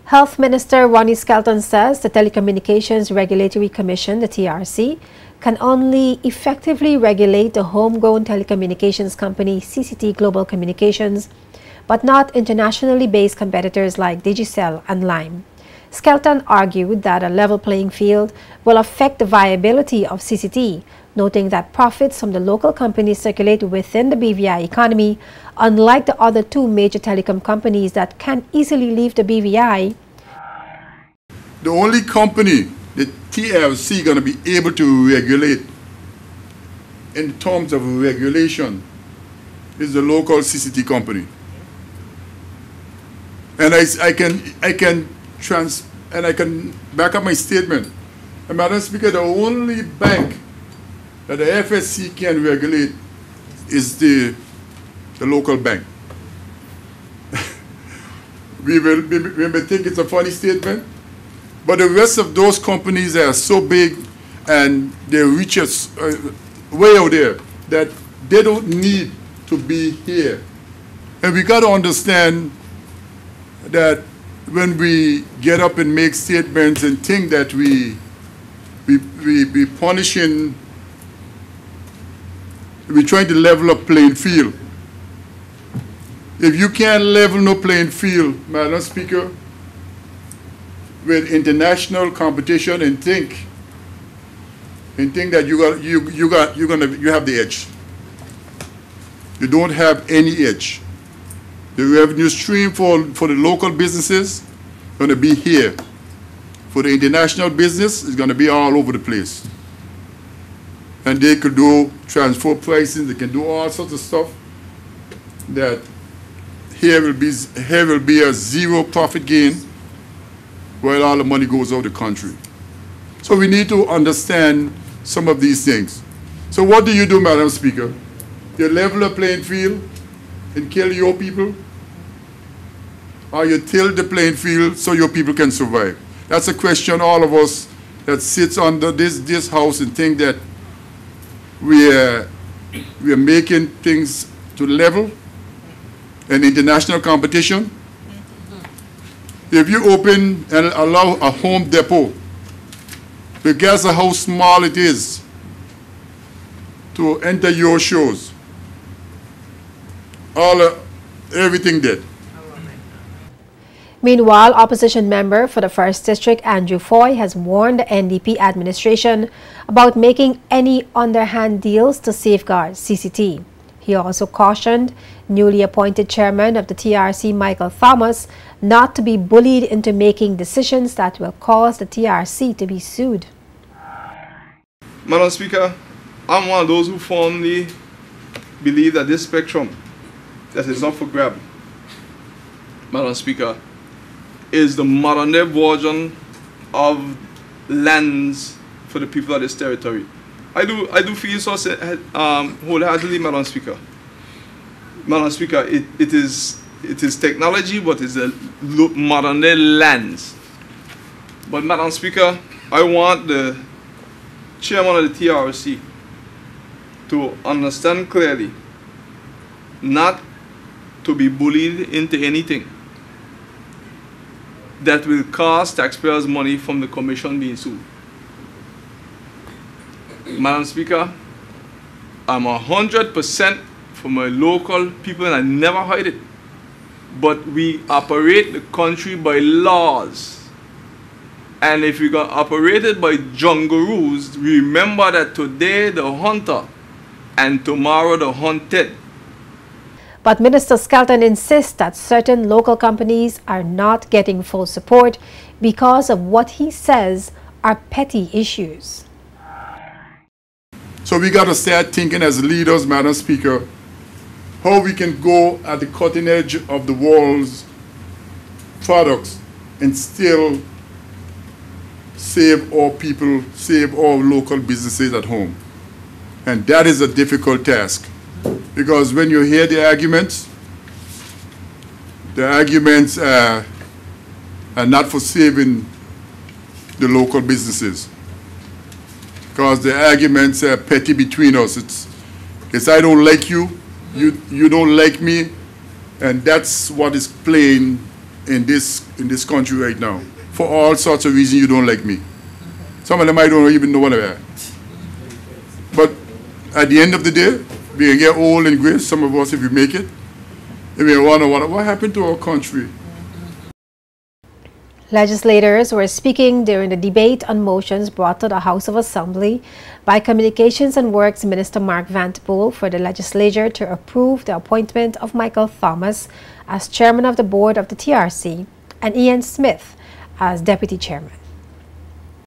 Health Minister Ronnie Skelton says the Telecommunications Regulatory Commission, the TRC, can only effectively regulate the homegrown telecommunications company CCT Global Communications, but not internationally based competitors like Digicel and Lime. Skelton argued that a level playing field will affect the viability of CCT, noting that profits from the local companies circulate within the BVI economy, unlike the other two major telecom companies that can easily leave the BVI. The only company the TRC going to be able to regulate in terms of regulation is the local CCT company. And I can back up my statement. And Madam Speaker, the only bank that the FSC can regulate is the local bank. we may think it's a funny statement, but the rest of those companies are so big and they reach us way out there that they don't need to be here. And we got to understand that when we get up and make statements and think that we punishing, we're trying to level up playing field. If you can't level no playing field, Madam Speaker, with international competition and think that you have the edge. You don't have any edge. The revenue stream for the local businesses is going to be here. For the international business, it's going to be all over the place. And they could do transfer pricing, they can do all sorts of stuff that here will be a zero profit gain while all the money goes out of the country. So we need to understand some of these things. So what do you do, Madam Speaker? You level the playing field and kill your people? Or you till the playing field so your people can survive? That's a question all of us that sits under this house and think that we are making things to level and international competition. If you open and allow a Home Depot, regardless of how small it is, to enter your shows, everything dead. Meanwhile, opposition member for the 1st District, Andrew Foy, has warned the NDP administration about making any underhand deals to safeguard CCT. He also cautioned newly appointed chairman of the TRC, Michael Thomas, not to be bullied into making decisions that will cause the TRC to be sued. Madam Speaker, I'm one of those who firmly believe that this spectrum that is up for grab, Madam Speaker, is the modern day version of lands for the people of this territory. I do feel so wholeheartedly, Madam Speaker. Madam Speaker, it is technology, but it's a modern day lands. But Madam Speaker, I want the chairman of the TRC to understand clearly, not to be bullied into anything that will cost taxpayers money from the commission being sued. Madam Speaker, I'm 100% for my local people and I never hide it. But we operate the country by laws. And if we got operated by jungaroos, remember that today the hunter and tomorrow the hunted. But Minister Skelton insists that certain local companies are not getting full support because of what he says are petty issues. So we got to start thinking as leaders, Madam Speaker, how we can go at the cutting edge of the world's products and still save our people, save our local businesses at home. And that is a difficult task. Because when you hear the arguments are not for saving the local businesses. Because the arguments are petty between us. It's I don't like you, you don't like me, and that's what is playing in this country right now. For all sorts of reasons you don't like me. Some of them I don't even know what I am. But at the end of the day, we can get old and gray, some of us if we make it. And we wonder what happened to our country. Legislators were speaking during the debate on motions brought to the House of Assembly by Communications and Works Minister Mark Vanterpool for the legislature to approve the appointment of Michael Thomas as chairman of the board of the TRC and Ian Smith as deputy chairman.